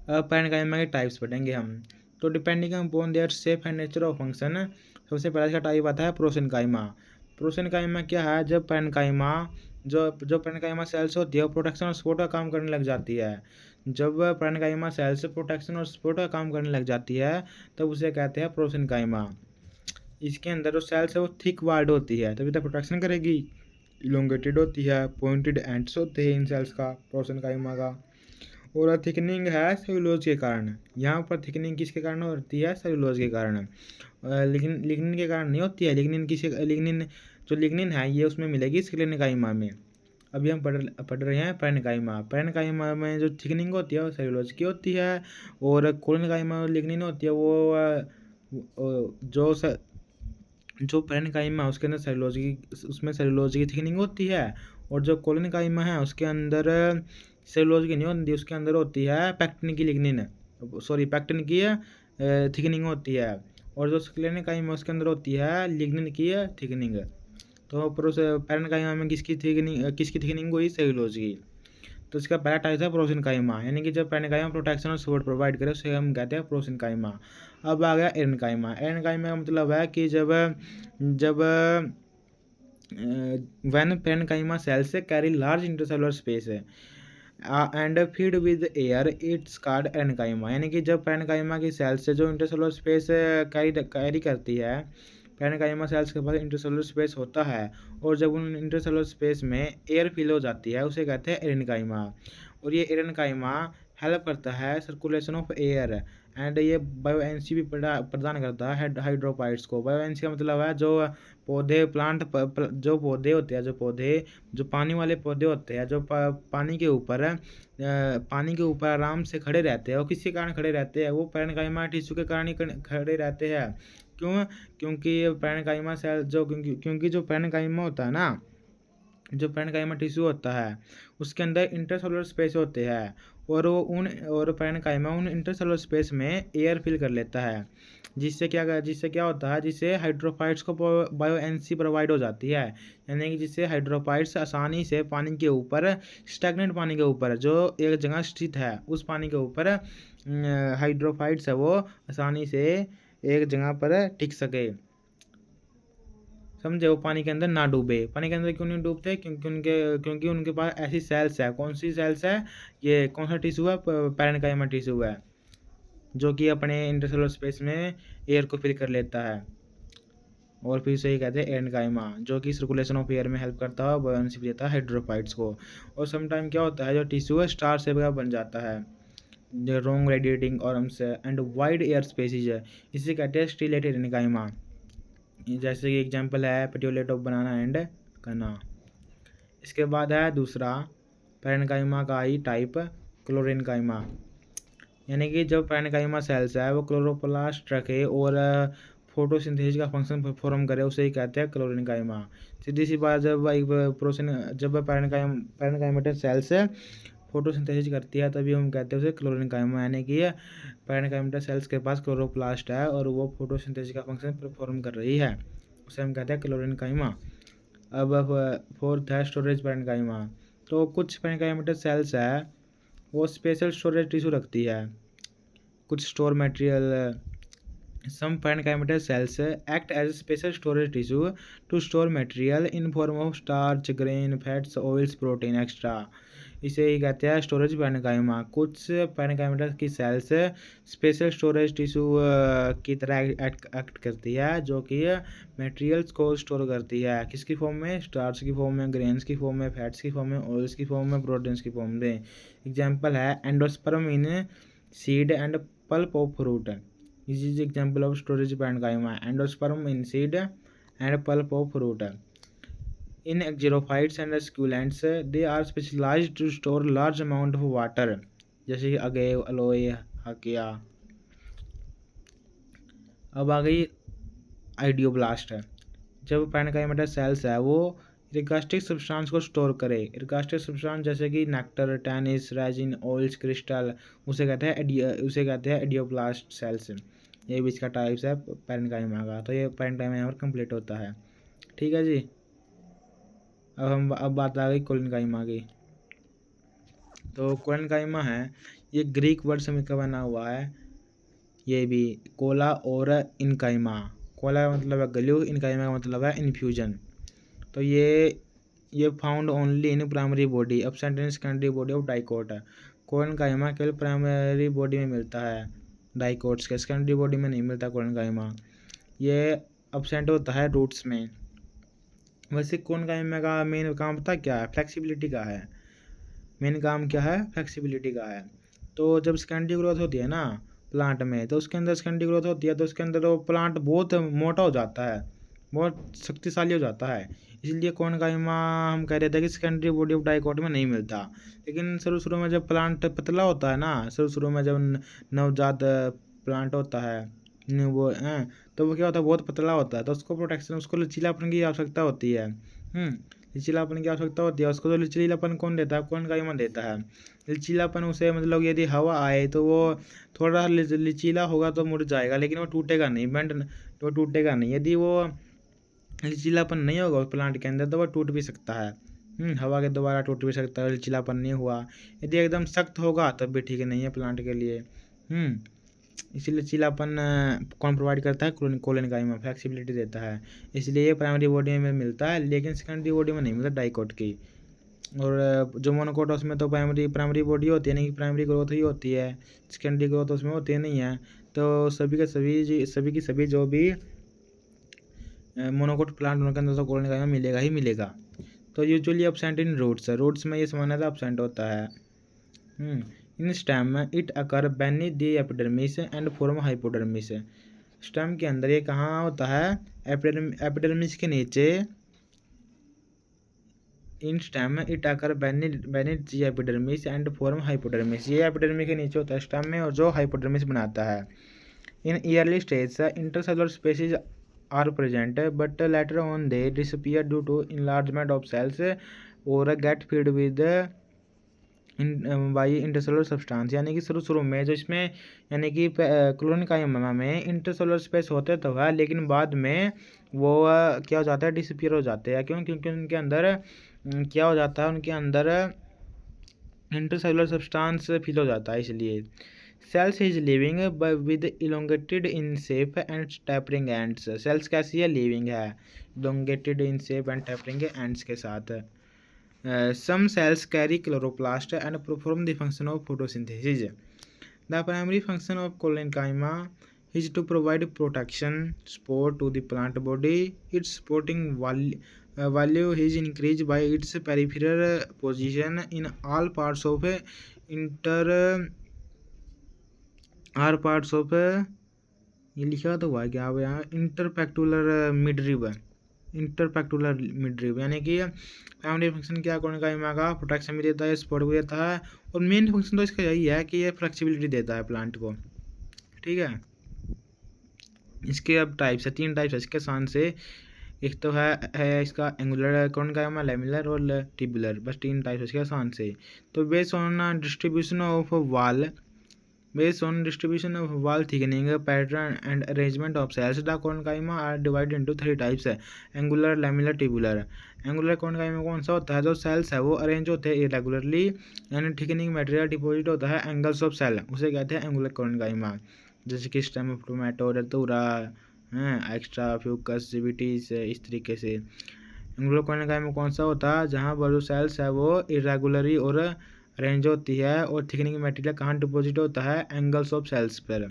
अब पैरेन्काइमा के टाइप्स पढ़ेंगे हम। तो depending upon their shape and nature of function, सबसे पहला इसका टाइप आता है प्रोसेनकाइमा। प्रोसेनकाइमा क्या है, जब पैरेन्काइमा जो पैरेन्काइमा सेल्स होती है वो प्रोटेक्शन और सपोर्ट का काम करने लग जाती है। जब पैरेन्काइमा सेल्स प्रोटेक्शन और सपोर्ट का काम करने लग जाती है तब उसे कहते हैं प्रोसेनकाइमा। इसके अंदर जो सेल्स है वो थिक वाल्ड होती है, तभी तो प्रोटेक्शन करेगी। इलोंगेटेड होती है, पॉइंटेड एंड्स होते हैं इन सेल्स का, प्रोसेनकाइमा का। और थिकनिंग है सेलुलोज के कारण। यहाँ पर थिकनिंग किसके कारण होती है, सेलुलोज के कारण। लेकिन लिग्निन के कारण नहीं होती है। लिग्निन जो लिग्निन है ये उसमें मिलेगी स्क्लेरेन्काइमा में। अभी हम पढ़ रहे हैं पैरेन्काइमा। पैरेन्काइमा में जो थिकनिंग होती है वो सेलुलोज की होती है, और कोलेनकाइमा में लिग्निन होती है वो जो पैरेन्काइमा उसके अंदर सेलुलोज की, उसमें सेलुलोज की थिकनिंग होती है। और जो कोलेनकाइमा है उसके अंदर सेलुलोज की नहीं होती, उसके अंदर होती है पैक्टिन की लिग्निन, सॉरी पैक्टिन की थिकनिंग होती है। और जो स्क्लेरेन्काइमा उसके अंदर होती है लिग्निन की थिकनिंग। तो पैरेन्काइमा में किसकी थिकनिंग हुई, सेलुलोज की। तो इसका पहला टाइप है प्रोसेनकाइमा, यानी कि जब पैरेन्काइमा प्रोटेक्शन और सपोर्ट प्रोवाइड करे उसे हम कहते हैं प्रोसेनकाइमा। अब आ गया एरेन्काइमा। एरेन्काइमा का मतलब है कि जब when parenchyma cells carry large intercellular space and feed with air, it's called एरेन्काइमा। यानी कि जब पैरेन्काइमा की सेल्स से जो इंटरसेलुलर स्पेस कैरी करती है, पैरेन्काइमा सेल्स के पास इंटरसेलुलर स्पेस होता है, और जब उन इंटरसेलुलर स्पेस में एयर फिल हो जाती है उसे कहते हैं एरेन्काइमा। और ये एरेन्काइमा हेल्प करता है सर्कुलेशन ऑफ एयर, एंड ये बायोएनर्जी भी प्रदान करता है हाइड्रोपाइट्स को। बायोएनर्जी का मतलब है जो पौधे जो पौधे होते हैं, जो पानी वाले पौधे होते हैं, जो पानी के ऊपर आराम से खड़े रहते हैं। और किसके कारण खड़े रहते हैं, वो पैरेन्काइमा टिश्यू के कारण ही खड़े रहते हैं। क्यों, क्योंकि पैरेन्काइमा सेल क्योंकि जो पैरेन्काइमा होता है ना, जो पैरेन्काइमा टिश्यू होता है उसके अंदर इंटरसेलुलर स्पेस होते हैं, और पैरेन्काइमा उन इंटरसेलुलर स्पेस में एयर फिल कर लेता है, जिससे क्या होता है, जिससे हाइड्रोफाइट्स को बायोएनर्जी प्रोवाइड हो जाती है। यानी कि जिससे हाइड्रोफाइट्स आसानी से पानी के ऊपर, स्टैग्नेंट पानी के ऊपर जो एक जगह स्थित है उस पानी के ऊपर हाइड्रोफाइट्स है वो आसानी से एक जगह पर टिक सके, समझे, वो पानी के अंदर ना डूबे। पानी के अंदर क्यों नहीं डूबते, क्योंकि उनके पास ऐसी सेल्स है। कौन सी सेल्स है, ये कौन सा टिश्यू है, पैरेन्काइमा टिश्यू है, जो कि अपने इंटरसेलुलर स्पेस में एयर को फिल कर लेता है। और फिर से ये कहते हैं एरेन्काइमा, जो कि सर्कुलेशन ऑफ एयर में हेल्प करता है, बायोएनर्जी देता है हाइड्रोफाइट्स को। और समटाइम क्या होता है, जो टिश्यू है स्टार शेप का बन जाता है, जो long radiating arms and wide air species है, इसे कहते हैं स्टिलेटेड एरेन्काइमा। जैसे कि एग्जांपल है पेट्यूलेट ऑफ बनाना एंड कना। इसके बाद है दूसरा पैरेन्काइमा का ही टाइप क्लोरेन्काइमा। यानी कि जब पैरेन्काइमा सेल्स है वो क्लोरोप्लास्ट रखे और फोटोसिंथेसिस का फंक्शन परफॉर्म करे उसे ही कहते हैं क्लोरेन्काइमा। सीधी सी बात, जब पैरेन्काइमेटेड सेल्स फोटोसिंथेसिस करती है तभी हम कहते हैं उसे क्लोरेन्काइमा। यानी कि पैरेन्काइमेटेड सेल्स के पास क्लोरोप्लास्ट है और वो फोटोसिंथेसिस का फंक्शन परफॉर्म कर रही है, उसे हम कहते हैं क्लोरेन्काइमा। अब फोर्थ है स्टोरेज पैरेन्काइमा। तो कुछ पैरेन्काइमेटेड सेल्स है वो स्पेशल स्टोरेज टिश्यू रखती है, कुछ store material Some parenchymal cells act as special storage tissue to store material in form of starch, grain, fats, oils, protein, extra. इसे ही कहते हैं स्टोरेज पैरेन्काइमा। कुछ पैरेन्काइमा की सेल्स स्पेशल स्टोरेज टिश्यू की तरह एक्ट करती है, जो कि मटेरियल्स को स्टोर करती है। किसकी फॉर्म में? स्टार्च की फॉर्म में, ग्रेन्स की फॉर्म में, फैट्स की फॉर्म में, ऑयल्स की फॉर्म में, प्रोटीन्स की फॉर्म में। एग्जाम्पल है endosperm in seed and pulp of fruit. This is example of storage parenchyma. Endosperm in seed and pulp of fruit. In xerophytes and succulents, they are specialized to store large amount of water. जैसे agave, alloy, हकिया। अब आ गई आइडियोब्लास्ट। जब parenchyma sales है वो इर्गास्टिक substance को store करे। इर्गास्टिक substance जैसे कि nectar, tennis, resin, oils, crystal, उसे कहते हैं आइडियोब्लास्ट सेल्स। ये भी इसका टाइप्स है पैरेन्काइमा का। तो ये पैरेन्काइमा यहाँ पर कंप्लीट होता है। ठीक है जी। अब बात आ गई कोलेनकाइमा की। तो कोलेनकाइमा है, ये ग्रीक वर्ड से मिलकर बना हुआ है। ये भी कोला और इनकाइमा। कोला का मतलब है ग्लू, इनकाइमा का मतलब है इन्फ्यूजन। तो ये found only in primary body, absent in secondary body of dicot. Collenchyma केवल प्राइमरी बॉडी में मिलता है डाइकोट्स के, सेकेंडरी बॉडी में नहीं मिलता कोलेनकाइमा। ये एब्सेंट होता है रूट्स में। वैसे कोलेनकाइमा का मेन काम पता क्या है? फ्लेक्सिबिलिटी का है। मेन काम क्या है? फ्लेक्सिबिलिटी का है। तो जब सेकेंडरी ग्रोथ होती है ना प्लांट में, तो उसके अंदर सेकेंडरी ग्रोथ होती है, तो उसके अंदर वो प्लांट बहुत मोटा हो जाता है, बहुत शक्तिशाली हो जाता है। इसलिए कोलेनकाइमा हम कह रहे थे कि सेकेंडरी बॉडी ऑफ डाइकोट में नहीं मिलता। लेकिन शुरू शुरू में जब प्लांट पतला होता है ना, शुरू शुरू में जब नवजात प्लांट होता है, वो तो वो क्या होता है? बहुत पतला होता है। तो उसको प्रोटेक्शन, उसको लचीलापन की आवश्यकता होती है। लचीलापन की आवश्यकता होती है उसको। तो लचीलापन कौन देता है? कोलेनकाइमा देता है। लचीलापन उसे मतलब यदि हवा आए तो वो थोड़ा लचीला होगा तो मुड़ जाएगा, लेकिन वो टूटेगा नहीं, वो टूटेगा नहीं। यदि वो लचीलापन नहीं होगा उस प्लांट के अंदर तो वह टूट भी सकता है। हवा के द्वारा टूट भी सकता है, लचीलापन नहीं हुआ। यदि एकदम सख्त होगा तब भी ठीक नहीं है प्लांट के लिए। इसीलिए लचीलापन कौन प्रोवाइड करता है? कोलेनकाइमा फ्लेक्सिबिलिटी देता है। इसलिए ये प्राइमरी बॉडी में मिलता है, लेकिन सेकेंडरी बॉडी में नहीं मिलता डाइकोट की। और जो मोनोकोट उसमें तो प्राइमरी बॉडी होती है, नहीं, प्राइमरी ग्रोथ ही होती है, सेकेंडरी ग्रोथ उसमें होती नहीं है। तो सभी की सभी जो भी मोनोकोट प्लांट उनके अंदर तो कोलेनकाइमा मिलेगा ही मिलेगा। तो यूजुअली एब्सेंट इन रूट्स में ये सामान्यतः एब्सेंट होता है। In stem it occur beneath the epidermis and form hypodermis. Stem के अंदर ये कहाँ होता है? एपिडर्मिस के नीचे। In stem it occur beneath the epidermis and form hypodermis. ये एपिडर्मिस के नीचे होता है स्टेम में, और जो हाइपोडर्मिस बनाता है। In early stage intercellular spaces are present, but later on they disappear due to enlargement of cells or get filled with by intercellular substance. यानी कि शुरू में जो इसमें यानी कि कोलेनकाइमा में इंटरसेलुलर स्पेस होते तो है, लेकिन बाद में वो क्या हो जाता है? डिसअपियर हो जाते हैं। क्यों? क्योंकि उनके अंदर क्या हो जाता है? उनके अंदर इंटरसेलुलर सब्सटेंस फिल हो जाता है। इसलिए cells is living with elongated in shape and tapering ends. Cells कैसी है? लिविंग है, elongated in shape and tapering ends के साथ। Some cells carry chloroplast and perform the function of photosynthesis. The primary function of collenchyma is to provide protection support to the plant body. Its supporting value is increased by its peripheral position in all parts of ये लिखा तो हुआ है क्या यहाँ? इंटरपेक्टुलर midrib. यानी कि primary function क्या कोलेनकाइमा का? प्रोटेक्शन भी देता है, सपोर्ट भी देता है, और मेन फंक्शन तो इसका यही है कि ये फ्लेक्सिबिलिटी देता है प्लांट को। ठीक है। इसके अब टाइप्स है, 3 टाइप्स है इसके सान से। एक तो है इसका एंगुलर कोलेनकाइमा, लैमेलर और ट्यूबुलर। बस 3 टाइप्स इसके सान से। तो based on distribution of wall thickening pattern and arrangement of cells, the collenchyma are divided into 3 types है: angular, lamellar, tubular. Angular collenchyma कौन सा होता है? जो सेल्स है वो अरेंज होते हैं इरेगुलरली, यानी थिकनिंग मटेरियल डिपॉजिट होता है एंगल्स ऑफ सेल, उसे कहते हैं एंगुलर कोलेनकाइमा। जैसे कि स्टेम ऑफ टोमेटो, रतूरा, एक्स्ट्रा फ्यूकस जिविटीज, इस तरीके से। एंगुलर कोनिकाइमा कौन सा होता है, जहाँ पर जो सेल्स है वो इरेगुलरली और अरेंज होती है, और थिकनिंग मटेरियल कहाँ डिपॉजिट होता है, एंगल्स ऑफ सेल्स पर।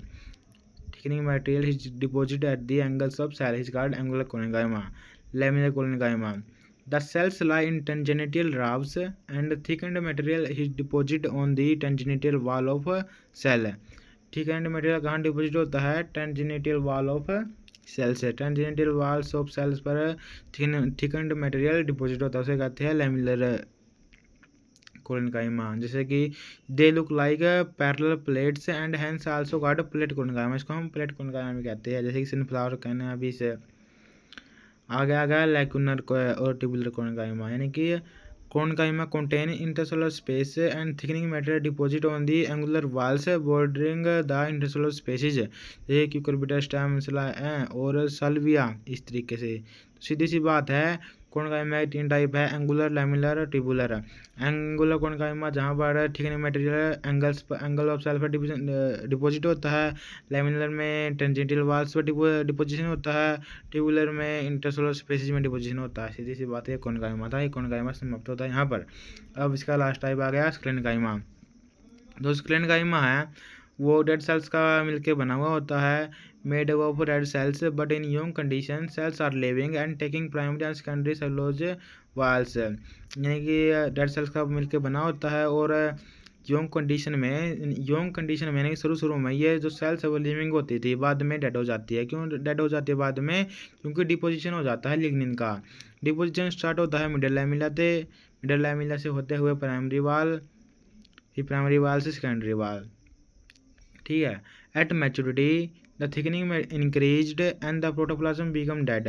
Thickening material is deposit at the angles of cell is called angular collenchyma. Laminar collenchyma, the cells lie in tangential halves and thickened material is deposited on the tangential wall of cell। thickened material कहाँ deposit होता है, tangential wall of cell से। tangential walls of cells पर thickened material deposit होता है, उसे कहते हैं लैमिलर कोनिकाइमा। जैसे कि they look like parallel plates and hence also called plate collenchyma, इसको हम प्लेट कोनिकाइमा भी कहते हैं। जैसे कि सनफ्लावर कहने अभी से आगे आ गया लैक्यूनर और ट्यूबुलर कोनिकाइमा, यानी कि कोनिकाइमा contain intercellular space and thickening material deposit on the angular walls bordering the intercellular spaces, जैसे क्यूकरबिटा स्टेम और सल्विया, इस तरीके से। सीधी सी बात है, कोनिकाइमा के 3 टाइप है, angular, lamellar, tubular. Angular collenchyma जहाँ पर thickening material angle of cell पर डिपोजिट होता है, लैमिलर में टेंजेंटियल वाल्स पर डिपोजिशन होता है, ट्यूबुलर में इंटरसेलुलर स्पेसिस में डिपोजिशन होता है। सीधी सी बात है, कोनिकाइमा था, ये कोनिकाइमा समाप्त होता है यहाँ पर। अब इसका लास्ट टाइप आ गया स्क्लेनकाइमा। जो स्क्लेनकाइमा है वो डेड सेल्स का मिलके बना हुआ होता है, made of dead cells but in young condition cells are living and taking primary and secondary cellulose walls, यानी कि डेड सेल्स का मिलके बना होता है, और यंग कंडीशन में यानी कि शुरू में ये जो सेल्स है वो लिविंग होती थी, बाद में डेड हो जाती है। क्यों डेड हो जाती है बाद में, क्योंकि डिपोजिशन हो जाता है लिग्निन का। डिपोजिशन स्टार्ट होता है मिडल लैमिला से होते हुए प्राइमरी वाल, फिर प्राइमरी वाल से सेकेंडरी वाल, ठीक है। At maturity the thickening increased and the protoplasm become dead.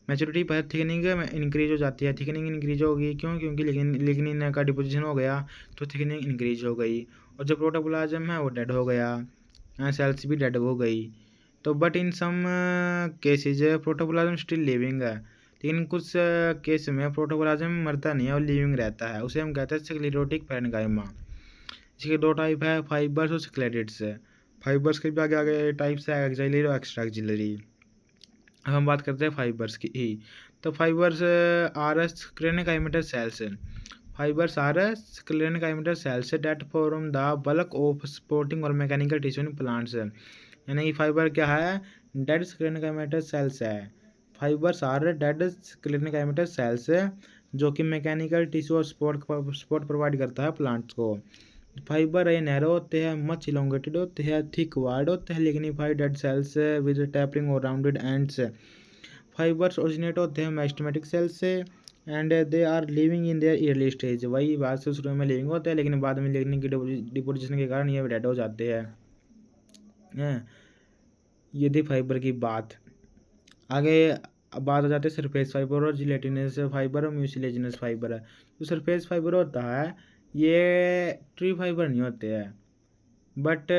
Maturity पर थिकनिंग इंक्रीज हो जाती है, थिकनिंग इंक्रीज होगी क्यों, क्योंकि लिग्निन का डिपोजिशन हो गया तो थिकनिंग इंक्रीज हो गई, और जो प्रोटोप्लाज्म है वो डेड हो गया, सेल्स भी डेड हो गई। तो but in some cases protoplasm still living है, लेकिन कुछ केस में प्रोटोप्लाज्म मरता नहीं है और लिविंग रहता है, उसे हम कहते हैं स्क्लेरोटिक पैरेन्काइमा। इसके 2 टाइप है, फाइबर्स और स्क्लेरेट्स। फाइबर्स के भी आगे आगे टाइप्स है, एक्सिलरी और एक्स्ट्रा एक्सिलरी। अब हम बात करते हैं फाइबर्स की ही। तो fibres are sclerenchymatous cells, fibres are sclerenchymatous cells that form the bulk of supporting और मैकेनिकल टिश्यू इन प्लांट्स, यानी कि फाइबर क्या है, डेड स्क्लेरेनकाइमेटल सेल्स है। Fibres are dead sclerenchymatous cells जो कि मैकेनिकल टिश्यू और सपोर्ट प्रोवाइड करता है प्लांट्स को। फाइबर ये नैरो होते हैं, मच इलोंगेटेड होते हैं, थिक वार्ड होते हैं, lignified dead cells with tapering और राउंडेड एंड्स। फाइबर्स ओरिजिनेट होते हैं मेरिस्टेमेटिक सेल्स से and they are living in their early stage, वही बात से शुरू में लिविंग होते हैं, लेकिन बाद में लिग्निन की डिपोजिशन के कारण ये डेड हो जाते हैं। ये थी फाइबर की बात। आगे अब बात हो जाती है सरफेस फाइबर और जिलेटिनस फाइबर और म्यूसिलेजिनस फाइबर। जो सरफेस फाइबर होता है ये ट्री फाइबर नहीं होते हैं, but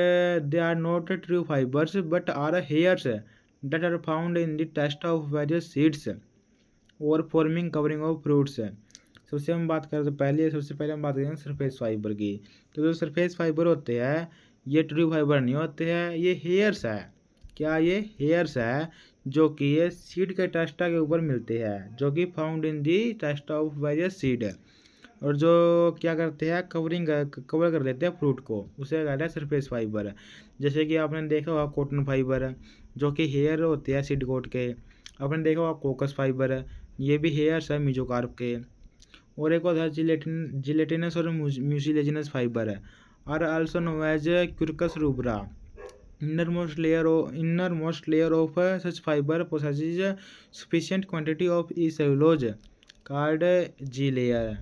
they are not true fibres but are hairs that are found in the test of various seeds और फॉर्मिंग कवरिंग ऑफ फ्रूट्स। सबसे हम बात करें तो सबसे पहले हम बात करेंगे सरफेस फाइबर की। तो जो सरफेस फाइबर होते हैं ये ट्रू फाइबर नहीं होते हैं, ये हेयर्स है। क्या ये हेयर्स है जो कि ये सीड के टेस्टा के ऊपर मिलते हैं, जो कि found in the test of various seed, और जो क्या करते हैं कवर कर देते हैं फ्रूट को, उसे कहते हैं सरफेस फाइबर। जैसे कि आपने देखा होगा कॉटन फाइबर जो कि हेयर होते हैं सीड कोट के, आपने देखा होगा कोकस फाइबर, ये भी हेयर्स है मीजोकार्प के। और एक और है जिलेटिनस और mucilaginous fibre are also known as Quercus rubra. innermost layer of such fiber possesses sufficient quantity of e-cellulose called G layer.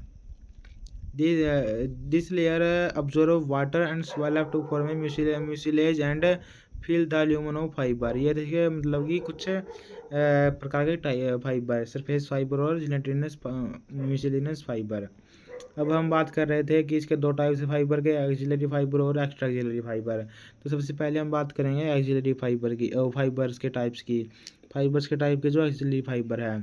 This layer absorb water and swell up to form a mucilage and fill the lumen of fiber। ये देखिए मतलब कि कुछ प्रकार के fibre, surface fibre और gelatinous म्यूसिलिनस fibre. अब हम बात कर रहे थे कि इसके 2 टाइप्स से फाइबर के, एक्सिलरी फाइबर और एक्स्ट्रा एक्सिलरी फाइबर। तो सबसे पहले हम बात करेंगे एक्सिलरी फाइबर की, फाइबर्स के टाइप्स की। फाइबर्स के टाइप के जो एक्सिलरी फाइबर है,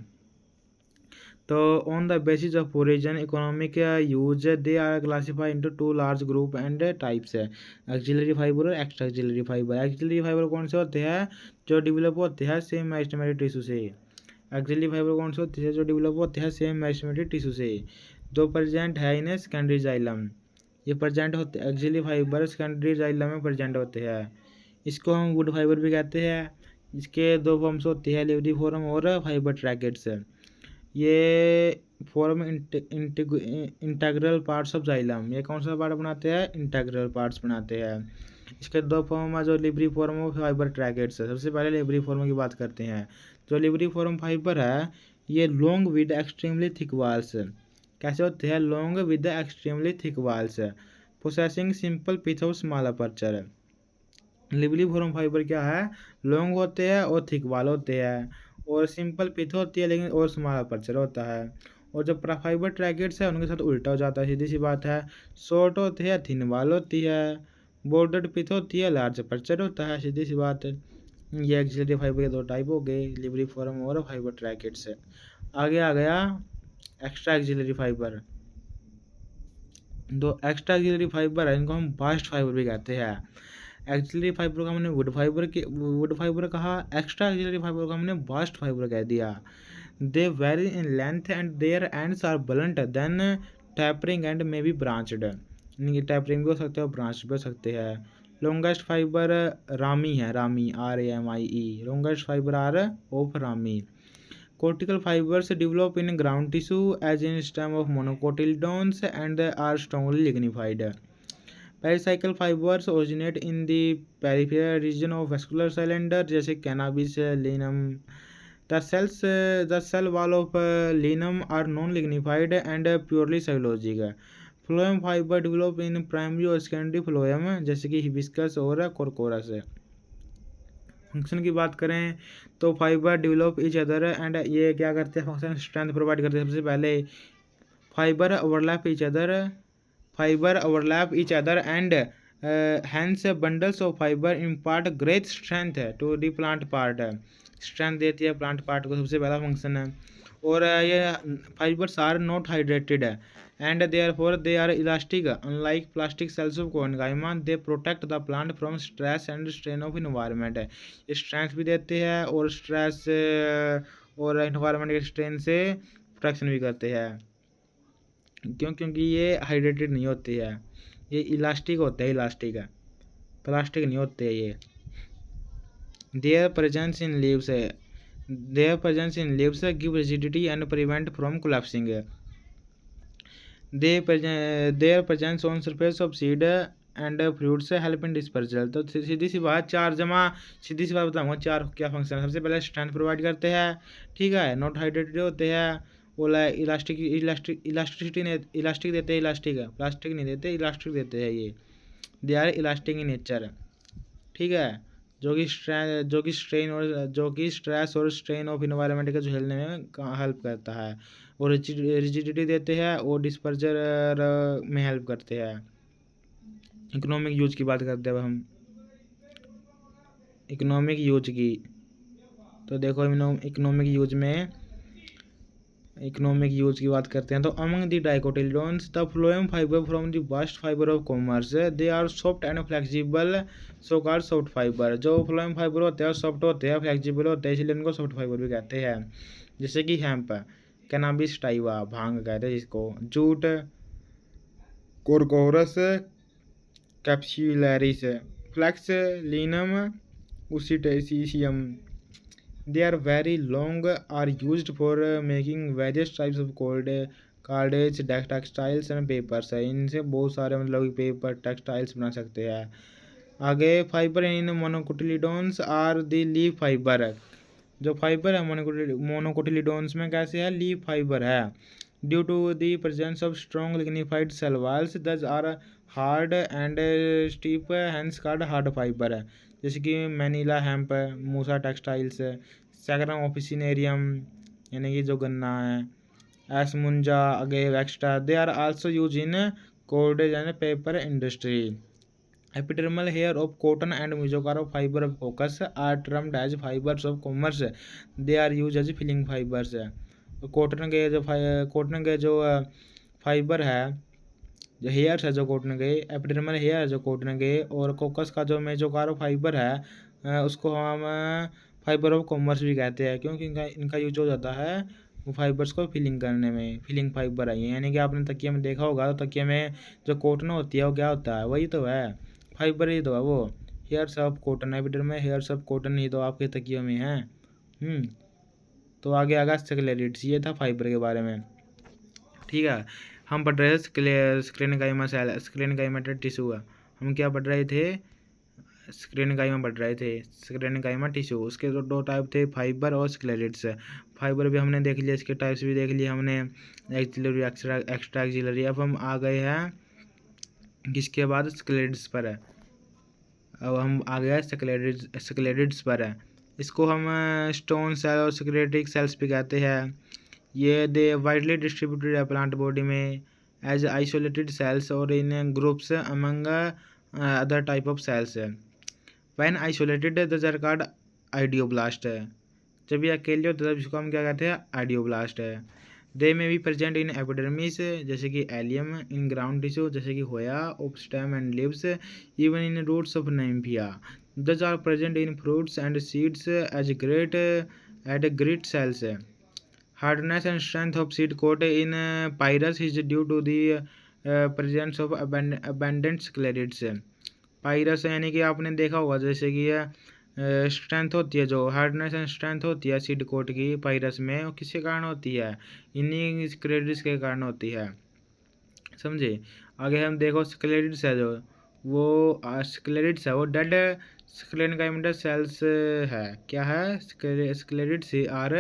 तो on the basis of origin economic use they are classify into two large group and types है, एक्सिलरी फाइबर और extra axillary fibre. Axillary fibre कौन से होते हैं? जो डेवलप होते हैं सेम मेरिस्टेमेटिक टिश्यू से। एक्सिलरी फाइबर कौन से होते हैं? जो डेवलप होते हैं सेम मेरिस्टेमेटिक टिश्यू से, जो प्रेजेंट है इन सेकेंडरी जाइलम। ये प्रेजेंट होते एक्सिलरी फाइबर सेकेंडरी जाइलम में प्रेजेंट होते हैं। इसको हम वुड फाइबर भी कहते हैं। इसके दो फॉर्म्स होती है, लिवरी फॉर्म और फाइबर ट्रैकेट्स। ये form integral parts of xylem. ये कौन सा पार्ट बनाते हैं? इंटेग्रल पार्ट्स बनाते हैं। इसके दो फॉर्म है, जो लिवरी फॉर्म और फाइबर ट्रैकेट्स है। सबसे पहले लिवरी फॉर्म की बात करते हैं। जो लिवरी फॉर्म फाइबर है ये long with extremely thick walls. कैसे होते हैं? Long with extremely thick walls, possessing simple pith of small aperture. Libriform fibre क्या है? लॉन्ग होते हैं और थिक वाल होते हैं, और सिंपल पिथ होती है लेकिन और स्मॉल अपर्चर होता है। और जो फाइबर ट्रैकेट्स है उनके साथ उल्टा हो जाता है, सीधी सी बात है। शॉर्ट होते हैं, थिन वाल होती है, बॉर्डर्ड पिथ होती है, लार्ज अपर्चर होता है, सीधी सी बात है। ये एक्सिलरी फाइबर के दो टाइप हो गए, लिवरी फॉर्म और फाइबर ट्रैकेट्स। आगे आ गया एक्स्ट्रा एक्सिलरी फाइबर। दो एक्स्ट्रा एक्सिलरी फाइबर है, इनको हम बास्ट फाइबर भी कहते हैं। एक्सिलरी फाइबर को हमने वुड फाइबर कहा, एक्स्ट्रा एक्सिलरी फाइबर को हमने बास्ट फाइबर कह दिया। They vary in length and their ends are blunt than tapering and may be branched. इनकी टैपरिंग भी हो सकते हैं और ब्रांच भी हो सकते हैं। लॉन्गेस्ट फाइबर रामी है, ramie RAMIE, longest fibre are of ramie. Cortical fibers develop in ground tissue as in stem of monocotyledons and are strongly lignified. Pericycle fibers originate in the peripheral region of vascular cylinder जैसे cannabis linum. The cell wall of linum are non-lignified and purely cellulosic. Phloem fiber develop in primary और secondary phloem जैसे कि hibiscus और corcorus. Function की बात करें तो fibre develop each other and ये क्या करते हैं? फंक्शन स्ट्रेंथ प्रोवाइड करते हैं। सबसे पहले fibre overlap each other and hence bundles of fibre impart great strength to the plant part. Strength देती है प्लांट पार्ट को, सबसे पहला फंक्शन है। और ये fibres are not hydrated and therefore they are elastic. Unlike plastic cells of parenchyma, they protect the plant from stress and strain of environment. ये strength भी देते हैं और स्ट्रेस और environment के स्ट्रेन से प्रोटेक्शन भी करते हैं। क्योंकि ये हाइड्रेटेड नहीं होती है, ये इलास्टिक होते हैं, इलास्टिक है, प्लास्टिक नहीं होते हैं ये। Their presence in leaves give rigidity and prevent from collapsing. Their presence on surface of seed and fruits help in dispersal. तो सीधी सी बात सीधी सी बात बताऊँगा चार क्या फंक्शन है। सबसे पहले स्ट्रेंथ प्रोवाइड करते हैं, ठीक है, नॉट हाइड्रेटेड होते हैं, और इलास्टिक देते हैं, इलास्टिक है, प्लास्टिक नहीं देते, इलास्टिक देते हैं ये। They are elastic in nature, ठीक है, जो कि स्ट्रेस और स्ट्रेन ऑफ इन्वायरमेंट के झेलने में हेल्प करता है, और रिजिडिटी देते हैं और डिस्पर्जर में हेल्प करते हैं। इकोनॉमिक यूज की बात करते हैं अब हम, इकोनॉमिक यूज की। तो देखो इकोनॉमिक यूज की बात करते हैं तो among the dicotyledons the phloem fibre from the bast fibre of commerce they are soft and flexible, so called soft fibre. जो फ्लोएम फाइबर होते हैं सॉफ्ट होते हैं, फ्लेक्सिबल होते हैं, इसलिए इनको सॉफ्ट फाइबर भी कहते हैं। जैसे कि हेम्प, कैनाबिस टाइवा, भांग कहते हैं जिसको, jute, corchorus capsularis, flax, linum, usitatissimum. They are very long, are used for making various types of cordage, textiles and papers है। इनसे बहुत सारे मतलब पेपर, टेक्सटाइल्स बना सकते हैं। आगे fibre in monocotyledons are the leaf fibre. जो फाइबर है मोनोकोटिलीडोन्स में कैसे है? लीफ फाइबर है। Due to the presence of strong lignified cell walls thus are hard and stiff, hence called hard fibre है। जैसे कि मैनीला हेम्प, मूसा टेक्सटाइल्स, सैग्रम ऑफिसिनेरियम यानी कि जो गन्ना है, एसमुंजा, अगे वेक्स्टा, they are also use in cordage and paper industry. Epidermal hair of cotton and म्यूजोकारो फाइबर फोकस are termed as fibres of commerce, they are use as filling fibres. Cotton के जो फाइबर है, जो हेयर्स है जो कॉटन के, epidermal hair है जो कॉटन के, और कोकस का जो मेसोकार्प फाइबर है उसको हम फाइबर ऑफ कॉमर्स भी कहते हैं, क्योंकि इनका यूज हो जाता है वो फाइबर्स को फिलिंग करने में। फिलिंग फाइबर आई है, यानी कि आपने तकिया में देखा होगा, तो तकिया में जो कॉटन होती है वो क्या होता है, वही तो है, फाइबर ही तो है वो। Hairs of cotton, epidermal hairs of cotton ही तो आपके तकियों में है। तो आगे आगा स्क्लेरिड्स, ये था फाइबर के बारे में। ठीक है, हम पढ़ रहे थे स्क्लेरेन्काइमा सेल, स्क्लेरेन्काइमा टिश्यू है। हम क्या पढ़ रहे थे, स्क्लेरेन्काइमा पढ़ रहे थे, स्क्लेरेन्काइमा टिश्यू। उसके दो टाइप थे, फाइबर और स्क्लेरिड्स। फाइबर भी हमने देख लिया, इसके टाइप्स भी देख लिए हमने, एक्सिलरी एक्स्ट्रा एक्सिलरी। अब हम आ गए हैं किसके बाद, स्क्लेरिड्स पर है। अब हम आ गए स्क्लेरिड्स पर है। इसको हम स्टोन सेल और सिक्रेटिक सेल्स भी कहते हैं। ये दे वाइडली डिस्ट्रीब्यूटेड है प्लांट बॉडी में एज आइसोलेटेड सेल्स और in groups among other type of cells. When isolated the are called idioblast है। जब ये अकेले होते हैं तब इसको हम क्या कहते हैं, आइडियोब्लास्ट है। दे में बी प्रेजेंट इन एपिडर्मिस जैसे कि एलियम, इन ग्राउंड टिश्यू जैसे कि Hoya of stem and leaves, even in roots of Nymphaea. These are present in fruits and seeds as grit cells. Hardness and strength of seed coat in Pyrus is due to the presence of abundant sclerids। पाइरस यानी कि आपने देखा होगा, जैसे कि strength होती है, जो हार्डनेस एंड स्ट्रेंथ होती है सीड कोट की पाइरस में, वो किसके कारण होती है, इन्हीं स्क्लेरिड्स के कारण होती है। समझे। आगे हम देखो स्क्लेरिड्स है जो, वो स्क्लेरिड्स है वो डेड स्क्लेरेन्काइमा सेल्स है। क्या है, sclereids are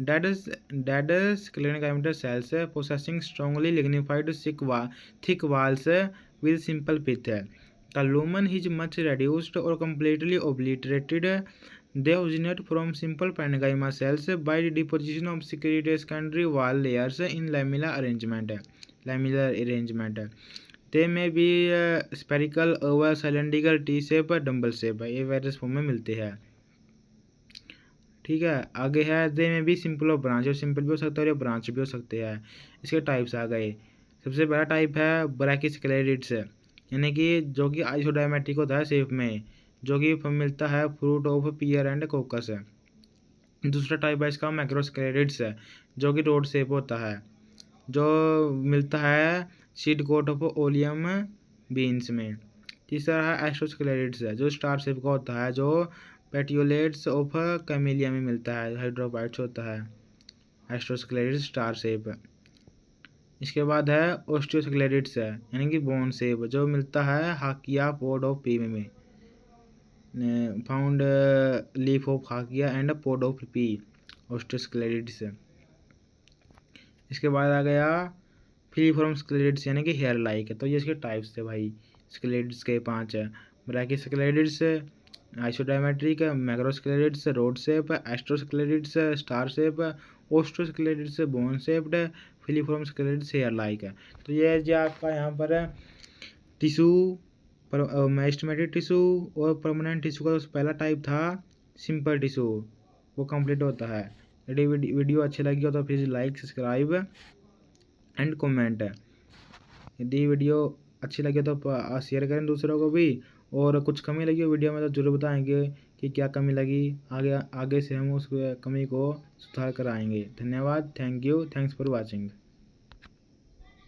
dead sclerenchyma cells possessing strongly lignified thick walls with simple pith। The lumen is much reduced or completely obliterated। They originate from simple parenchyma cells by the deposition of secondary wall layers in lamellar arrangement। They may be spherical, oval, cylindrical, T-shape, dumbbell shape, ये various form में मिलते हैं। ठीक है, आगे है दे में भी सिंपल और ब्रांच, और सिंपल भी हो सकता है और ब्रांच भी हो सकते हैं। इसके टाइप्स आ गए। सबसे बड़ा टाइप है ब्रैकिस्क्लेरिड्स, यानी कि जो कि आइसोडायमेट्रिक होता है शेप में, जो कि मिलता है fruit of pear and cocos. दूसरा टाइप है इसका मैक्रोस्क्लेरिड्स है, जो कि रोड शेप होता है, जो मिलता है seed coat of oleum beans में। तीसरा है एस्ट्रोस्क्लेरिड्स है, जो स्टार शेप का होता है, जो पेटियोलेट्स ऑफ कैमेलिया में मिलता है, हाइड्रोबाइट्स होता है एस्ट्रोस्क्लेरिड्स स्टार शेप। इसके बाद है ओस्टियोस्क्लेरिड्स है, यानी कि बोन शेप, जो मिलता है हाकिया पोड ऑफ पी में found leaf of Hakea and pod of pea, osteosclereids. इसके बाद आ गया फिलीफॉर्म स्क्लेरिड्स, यानी कि हेयर लाइक। तो ये इसके टाइप्स थे भाई, स्क्लेरिड्स के 5 है। Brachysclereids, isodiametric, macrosclereids, rod shape, astrosclereids, star shape, osteosclereids, bone shaped, filiform sclereids, hair like है। तो ये जो आपका यहाँ पर टिश्यू, एस्टिमेटेड टिश्यू और परमानेंट टिश्यू का पहला टाइप था सिंपल टिश्यू, वो कंप्लीट होता है। यदि वीडियो अच्छी लगी हो तो please like, subscribe and comment. यदि वीडियो अच्छी लगे तो शेयर करें दूसरों को भी, और कुछ कमी लगी हो वीडियो में तो ज़रूर बताएंगे कि क्या कमी लगी, आगे से हम उस कमी को सुधार कर आएंगे। धन्यवाद, thank you, thanks for watching.